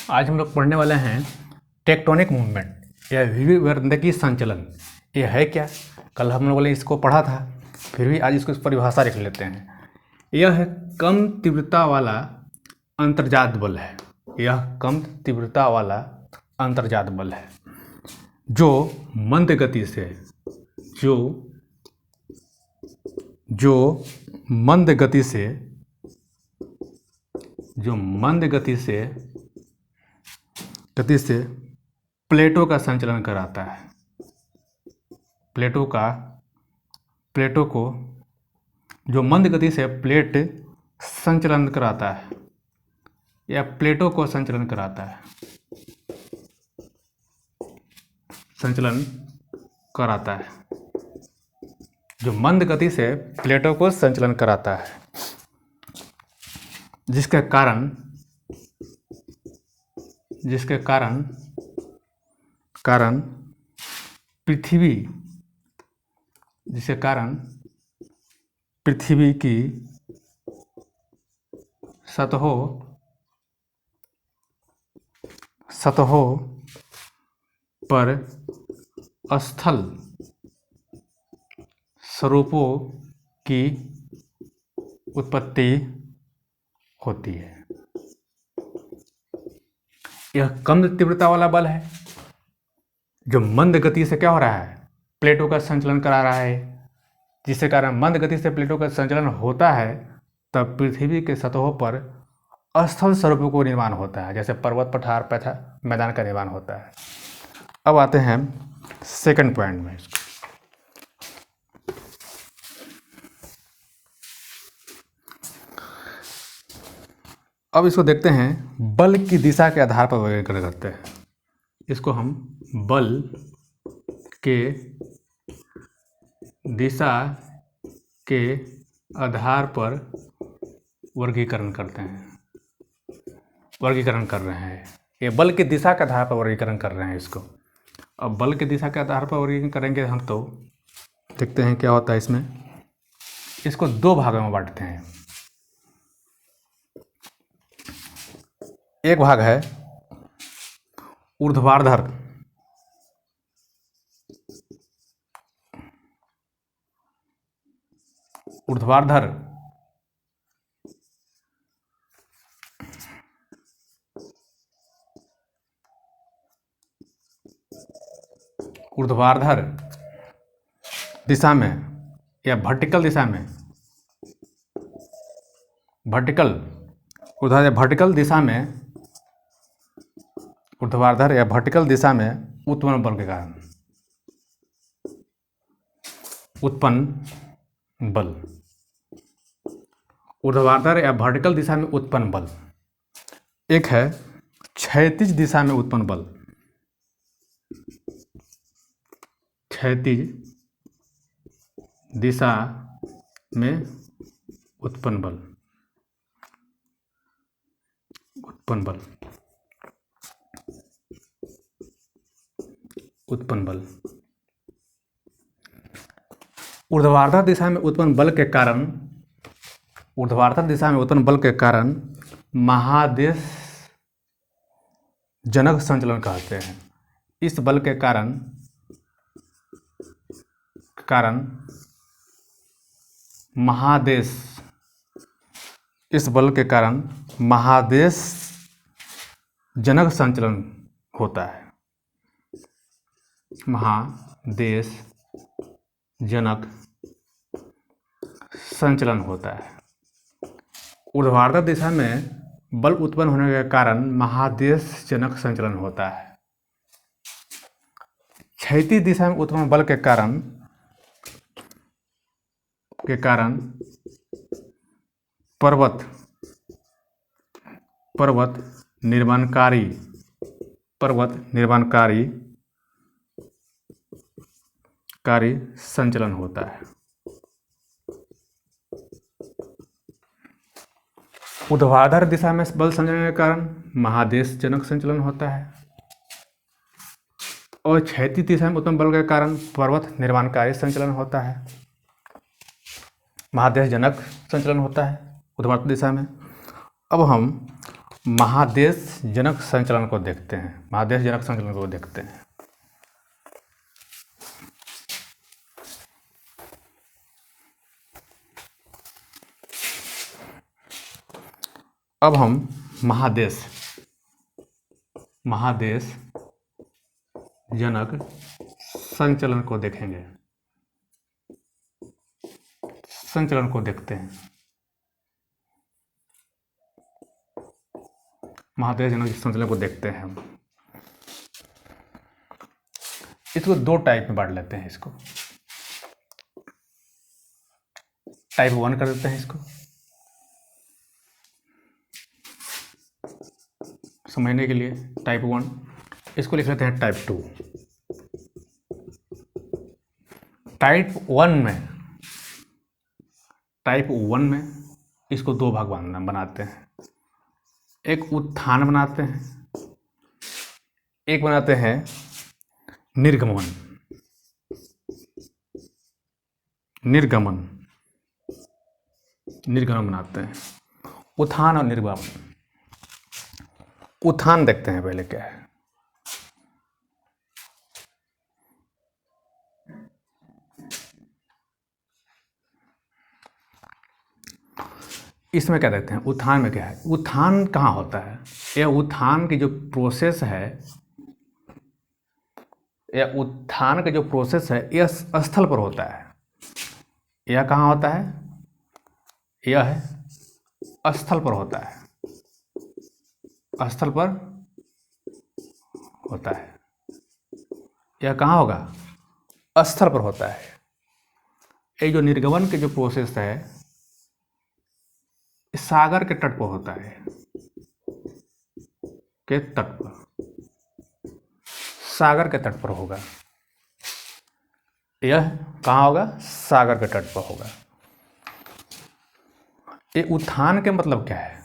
आज हम लोग पढ़ने वाले हैं टेक्टोनिक मूवमेंट या विवर्तनिकी संचलन। ये है क्या? कल हम लोगों ने इसको पढ़ा था, फिर भी आज इसको परिभाषा लिख लेते हैं। यह कम तीव्रता वाला अंतर्जात बल है। यह कम तीव्रता वाला अंतर्जात बल है जो मंद गति से मंद गति से प्लेटों का संचलन कराता है। प्लेटों को जो मंद गति से प्लेट संचलन कराता है या प्लेटों को संचलन कराता है, जो मंद गति से प्लेटों को संचलन कराता है, जिसके कारण पृथ्वी की सतहों पर स्थल स्वरूपों की उत्पत्ति होती है। यह कम तीव्रता वाला बल है जो मंद गति से क्या हो रहा है, प्लेटों का संचलन करा रहा है, जिसके कारण मंद गति से प्लेटों का संचलन होता है तब पृथ्वी के सतहों पर स्थल स्वरूपों को निर्माण होता है, जैसे पर्वत, पठार, मैदान का निर्माण होता है। अब आते हैं सेकंड पॉइंट में। अब इसको देखते हैं बल की दिशा के आधार पर वर्गीकरण करते हैं। इसको हम बल के दिशा के आधार पर वर्गीकरण कर रहे हैं। ये बल की दिशा के आधार पर वर्गीकरण कर रहे हैं इसको। अब बल की दिशा के आधार पर वर्गीकरण करेंगे हम, तो देखते हैं क्या होता है इसमें। इसको दो भागों में बांटते हैं। एक भाग है ऊर्ध्वाधर दिशा में या वर्टिकल दिशा में, ऊर्ध्वाधर या वर्टिकल दिशा में उत्पन्न बल के कारण ऊर्ध्वाधर या वर्टिकल दिशा में उत्पन्न बल। एक है क्षैतिज दिशा में उत्पन्न बल। क्षैतिज दिशा में उत्पन्न बल ऊर्ध्वाधर दिशा में उत्पन्न बल के कारण महादेश जनक संचलन कहते हैं। इस बल के कारण महादेश जनक संचलन होता है। महादेश जनक संचलन होता है। ऊर्ध्वाधर दिशा में बल उत्पन्न होने के कारण महादेश जनक संचलन होता है। क्षैतिज दिशा में उत्पन्न बल के कारण पर्वत निर्माणकारी संचलन होता है। ऊर्ध्वाधर दिशा में बल संचलन के कारण महादेश जनक संचलन होता है और क्षैतिज दिशा में उत्पन्न बल के कारण पर्वत निर्माणकारी संचलन होता है। महादेश जनक संचलन होता है ऊर्ध्वाधर दिशा में। अब हम महादेश जनक संचलन को देखते हैं। महादेश जनक संचलन को देखते हैं। अब हम महादेश जनक संचलन को देखेंगे। संचलन को देखते हैं। महादेश जनक संचलन को देखते हैं हम। इसको दो टाइप में बांट लेते हैं। इसको टाइप 1 कर देते हैं। इसको समझने के लिए टाइप 1, इसको लिख लेते हैं टाइप 2। टाइप 1 में इसको दो भाग बनाते हैं। एक उत्थान बनाते हैं, एक बनाते हैं निर्गमन बनाते हैं। उत्थान और निर्गमन। उत्थान देखते हैं पहले क्या है। इसमें क्या देखते हैं, उत्थान में क्या है। उत्थान कहाँ होता है? यह उत्थान की जो प्रोसेस है, यह स्थल पर होता है। यह कहाँ होता है? यह स्थल पर होता है। स्थल पर होता है। यह कहाँ होगा? स्थल पर होता है। ये जो निर्गमन की जो प्रोसेस है, सागर के तट पर होता है। के तट पर, सागर के तट पर होगा। यह कहाँ होगा? सागर के तट पर होगा। ये उत्थान के मतलब क्या है?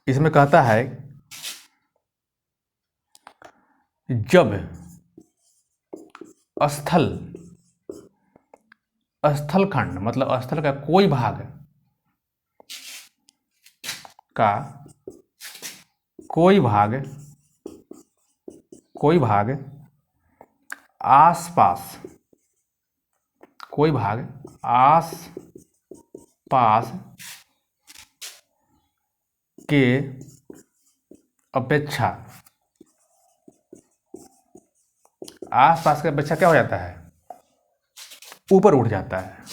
इसमें कहता है जब स्थल खंड मतलब स्थल का कोई भाग आसपास के अपेक्षा क्या हो जाता है? ऊपर उठ जाता है।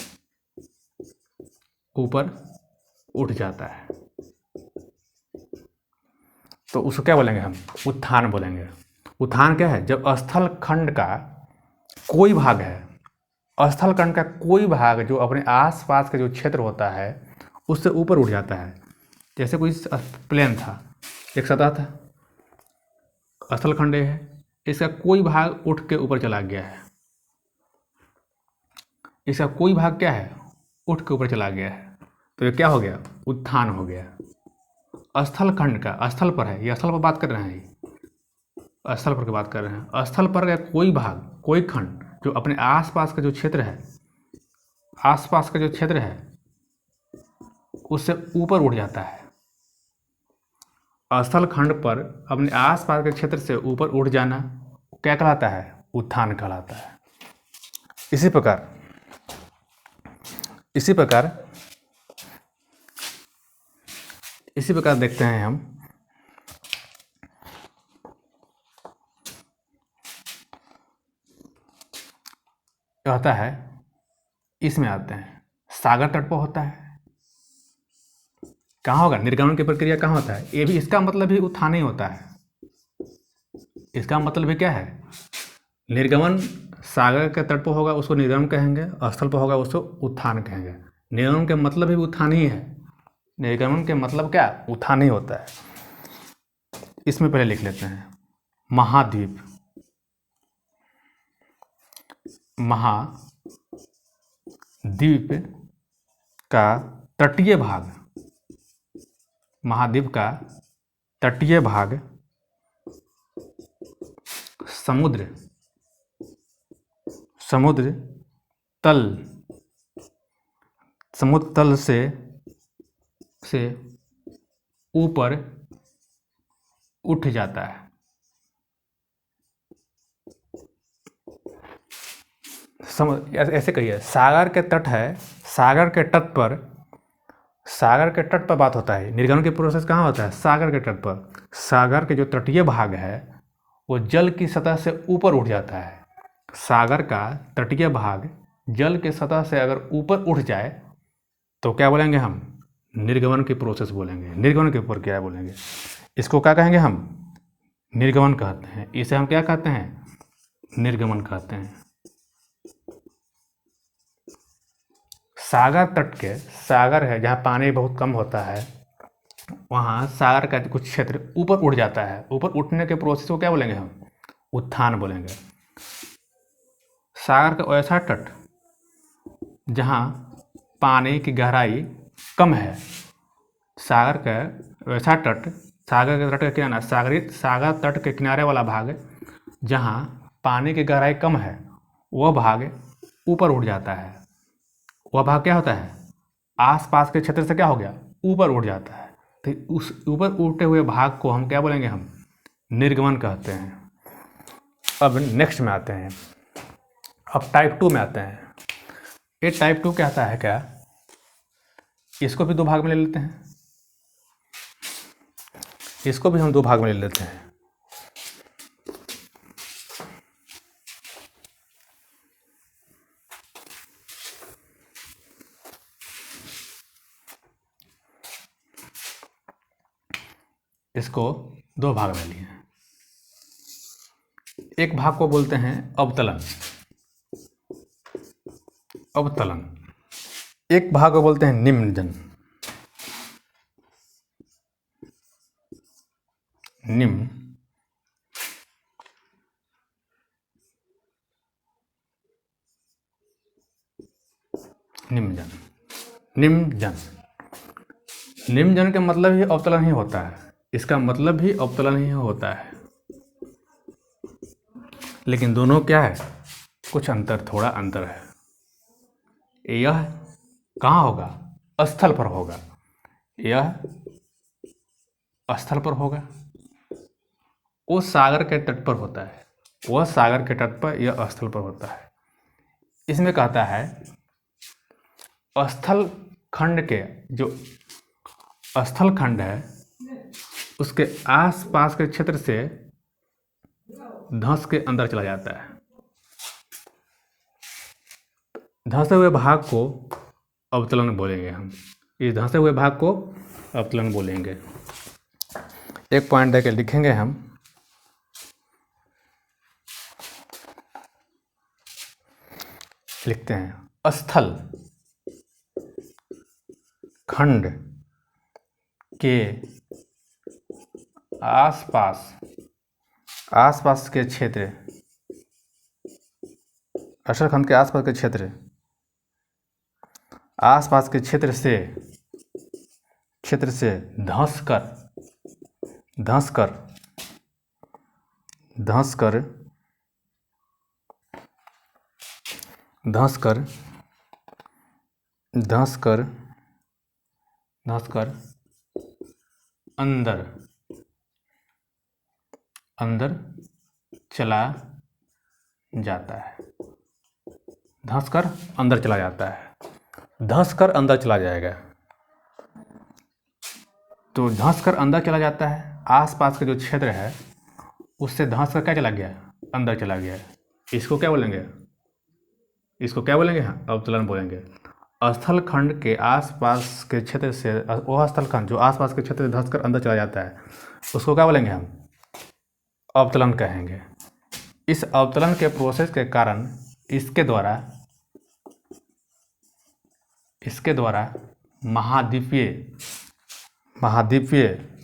तो उसको क्या बोलेंगे हम? उत्थान बोलेंगे। उत्थान क्या है? जब स्थल खंड का कोई भाग है, स्थल खंड का कोई भाग जो अपने आसपास का जो क्षेत्र होता है उससे ऊपर उठ जाता है। जैसे कोई प्लेन था, एक सतह था, स्थल खंड है, इसका कोई भाग उठ के ऊपर चला गया है। इसका कोई भाग क्या है? उठ के ऊपर चला गया है। तो ये क्या हो गया? उत्थान हो गया। स्थल खंड का, स्थल पर है, ये स्थल पर बात कर रहे हैं, स्थल पर की बात कर रहे हैं। स्थल पर का कोई भाग, कोई खंड जो अपने आसपास का जो क्षेत्र है, उससे ऊपर उठ जाता है। स्थल खंड पर अपने आसपास के क्षेत्र से ऊपर उठ जाना क्या कहलाता है? उत्थान कहलाता है। इसी प्रकार देखते हैं हम कहता है। इसमें आते हैं, सागर तट पर होता है। कहाँ होगा? निर्गमन की प्रक्रिया कहाँ होता है? ये भी, इसका मतलब भी उत्थान ही होता है। इसका मतलब भी क्या है? निर्गमन सागर के तट पर होगा, उसको निर्गमन कहेंगे। स्थल पर होगा, उसको उत्थान कहेंगे। निर्गमन के मतलब भी उत्थान ही है। निर्गमन के मतलब क्या? उत्थान ही होता है। इसमें पहले लिख लेते हैं महाद्वीप का तटीय भाग, महाद्वीप का तटीय भाग समुद्र तल समुद्र तल से ऊपर उठ जाता है। ऐसे कहिए, सागर के तट है, सागर के तट पर बात होता है। निर्गमन की प्रोसेस कहाँ होता है? सागर के तट पर। सागर के जो तटीय भाग है वो जल की सतह से ऊपर उठ जाता है। सागर का तटीय भाग जल के सतह से अगर ऊपर उठ जाए तो क्या बोलेंगे हम? निर्गमन की प्रोसेस बोलेंगे। निर्गमन के ऊपर क्या बोलेंगे? इसको क्या कहेंगे हम? निर्गमन कहते हैं। इसे हम क्या कहते हैं? निर्गमन कहते हैं। सागर तट के, सागर है जहाँ पानी बहुत कम होता है, वहाँ सागर का कुछ क्षेत्र ऊपर उठ जाता है। ऊपर उठने के प्रोसेस को क्या बोलेंगे हम? उत्थान बोलेंगे। सागर का वैसा तट जहाँ पानी की गहराई कम है, सागर का वैसा तट, सागर के तट के किनारा, सागर तट के किनारे वाला भाग जहाँ पानी की गहराई कम है, वह भाग ऊपर उठ जाता है। वह भाग क्या होता है? आसपास के क्षेत्र से क्या हो गया? ऊपर उठ जाता है। तो उस ऊपर उठे हुए भाग को हम क्या बोलेंगे? हम निर्गमन कहते हैं। अब नेक्स्ट में आते हैं, अब टाइप 2 में आते हैं। ये टाइप 2 कहता है क्या? इसको भी दो भाग में ले लेते हैं, इसको भी हम दो भाग में ले लेते हैं। इसको दो भाग में लिए। एक भाग को बोलते हैं अवतलन, अवतलन। एक भाग को बोलते हैं निम्नजन, निम्न निम्नजन। निम्नजन, निम्नजन का मतलब ही अवतलन ही होता है। इसका मतलब भी अवतलन ही होता है। लेकिन दोनों क्या है? कुछ अंतर, थोड़ा अंतर है। यह कहाँ होगा? स्थल पर होगा। यह स्थल पर होगा, वो सागर के तट पर होता है। वह सागर के तट पर, यह स्थल पर होता है। इसमें कहता है स्थल खंड के, जो स्थल खंड है उसके आसपास के क्षेत्र से धंस के अंदर चला जाता है। धंसे हुए भाग को अवतलन बोलेंगे हम। इस धंसे हुए भाग को अवतलन बोलेंगे। एक पॉइंट देके लिखेंगे हम, लिखते हैं स्थल खंड के आसपास के क्षेत्र, स्थल खंड के आसपास के क्षेत्र, आसपास के क्षेत्र से धंस कर अंदर चला जाता है। धंस कर अंदर चला जाता है, धंस कर अंदर चला जाएगा। तो धंस कर अंदर चला जाता है, आसपास का जो क्षेत्र है उससे धंस कर क्या चला गया? अंदर चला गया। इसको क्या बोलेंगे? इसको क्या बोलेंगे? अवतलन बोलेंगे। स्थल खंड के आसपास के क्षेत्र से, वह स्थल खंड जो आसपास के क्षेत्र से धंस कर अंदर चला जाता है, उसको क्या बोलेंगे? हम अवतलन कहेंगे। इस अवतलन के प्रोसेस के कारण इसके द्वारा महाद्वीपीय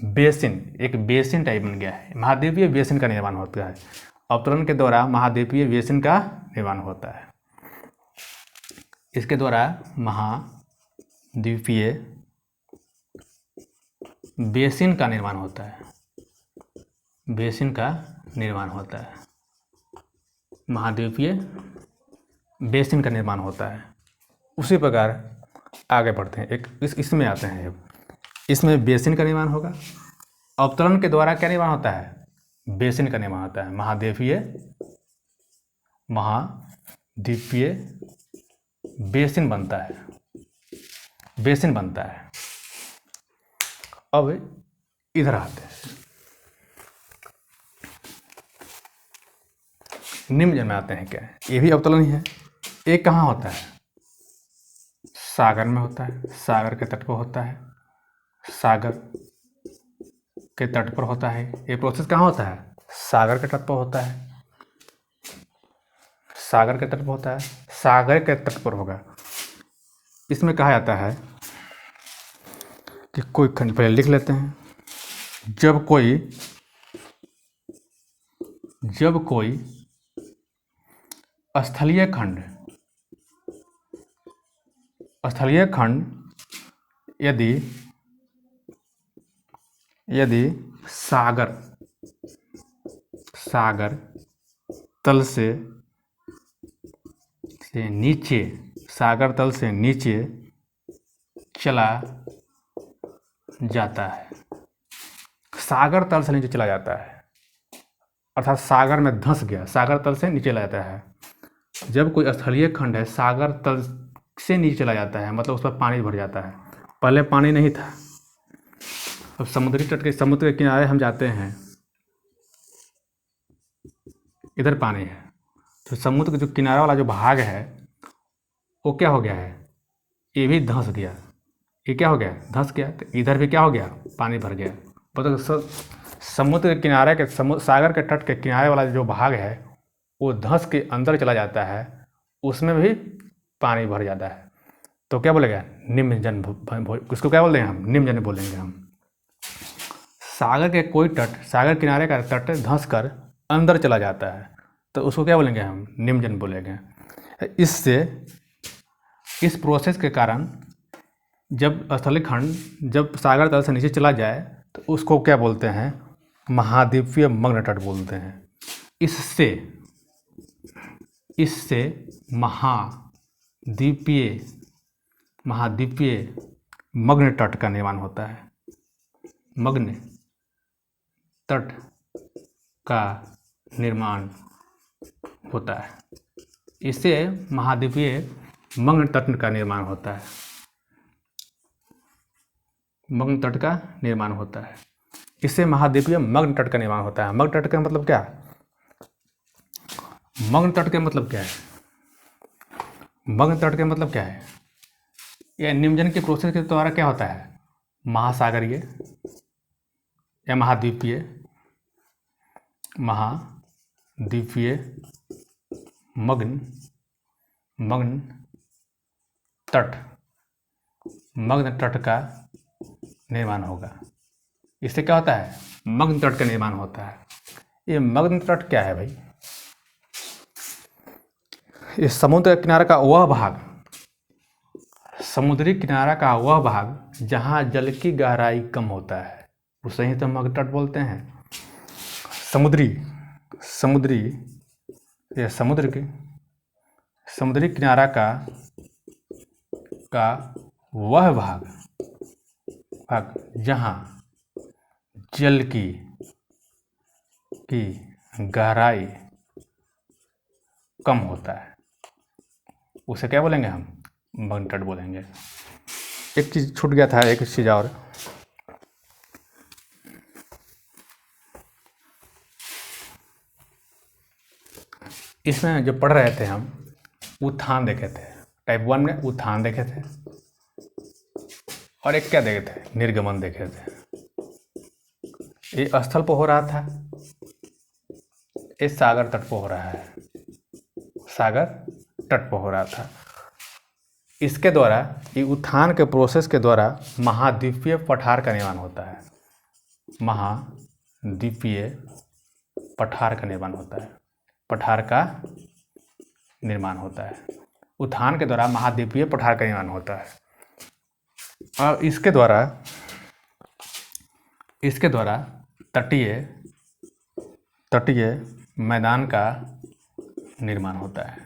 बेसिन, एक बेसिन टाइप बन गया है। महाद्वीपीय बेसिन का निर्माण होता है। अवतरण के द्वारा महाद्वीपीय बेसिन का निर्माण होता है। इसके द्वारा महाद्वीपीय बेसिन का निर्माण होता है। बेसिन का निर्माण होता है, महाद्वीपीय बेसिन का निर्माण होता है। उसी प्रकार आगे बढ़ते हैं, एक इसमें आते हैं। इसमें बेसिन का निर्माण होगा। अवतरण के द्वारा क्या निर्माण होता है? बेसिन का निर्माण होता है। महाद्वीपीय बेसिन बनता है, बेसिन बनता है। अब इधर आते हैं, निम्न जल में आते हैं। क्या है? ये भी अवतरण ही है। एक कहाँ होता है? सागर में होता है, सागर के तट पर होता है, सागर के तट पर होता है। ये प्रोसेस कहाँ होता है? सागर के तट पर होता है, सागर के तट पर होता है, सागर के तट पर होगा। इसमें कहा जाता है कि कोई खंड, पहले लिख लेते हैं। जब कोई स्थलीय खंड यदि सागर तल से नीचे चला जाता है, सागर तल से नीचे चला जाता है, अर्थात सागर में धंस गया, सागर तल से नीचे चला जाता है। जब कोई स्थलीय खंड है सागर तल से नीचे चला जाता है, मतलब उस पर पानी भर जाता है। पहले पानी नहीं था। अब समुद्र के किनारे हम जाते हैं, इधर पानी है, तो समुद्र का जो किनारा वाला जो भाग है वो क्या हो गया है? ये भी धंस गया। ये क्या हो गया? धंस गया। तो इधर भी क्या हो गया? पानी भर गया। मतलब समुद्र के किनारे के सागर के तट के किनारे वाला जो भाग है वो धंस के अंदर चला जाता है, उसमें भी पानी भर जाता है। तो क्या बोलेगा? निम्न जन उसको क्या बोल देंगे हम? निम्न जन बोलेंगे हम। सागर के कोई तट, सागर किनारे का तट धंस कर अंदर चला जाता है, तो उसको क्या बोलेंगे हम? निम्न जन बोलेंगे। इस प्रोसेस के कारण जब स्थलीय खंड जब सागर तल से नीचे चला जाए तो उसको क्या बोलते हैं? महाद्वीपीय मग्न तट बोलते हैं। इससे महाद्वीपीय मग्न तट का निर्माण होता है। मग्न तट का निर्माण होता है। इससे महाद्वीपीय मग्न तट का निर्माण होता है। मग्न तट का निर्माण होता है। इससे महाद्वीपीय मग्न तट का निर्माण होता है। मग्न तट का मतलब क्या? मग्न तट का मतलब क्या है? मग्न तट का मतलब क्या है? यह निम्नजन के प्रोसेस के द्वारा क्या होता है? महासागरीय या महाद्वीपीय मग्न तट का निर्माण होगा। इससे क्या होता है? मग्न तट का निर्माण होता है। ये मग्न तट क्या है भाई? इस समुद्र किनारे का वह भाग, समुद्री किनारा का वह भाग जहाँ जल की गहराई कम होता है, उसे ही तो मग्न तट बोलते हैं। समुद्री किनारा का वह भाग जहाँ जल की गहराई कम होता है, उसे क्या बोलेंगे हम? मग्न तट बोलेंगे। एक चीज़ छूट गया था, एक चीज़ और। इसमें जो पढ़ रहे थे हम, उत्थान देखे थे। टाइप 1 में उत्थान देखे थे, और एक क्या देखे थे? निर्गमन देखे थे। ये स्थल पर हो रहा था, ये सागर तट पर हो रहा है, सागर तट पर हो रहा था। इसके द्वारा, ये उत्थान के प्रोसेस के द्वारा महाद्वीपीय पठार का निर्माण होता है। महाद्वीपीय पठार का निर्माण होता है। पठार का निर्माण होता है। उत्थान के द्वारा महाद्वीपीय पठार का निर्माण होता है। और इसके द्वारा तटीय मैदान का निर्माण होता है।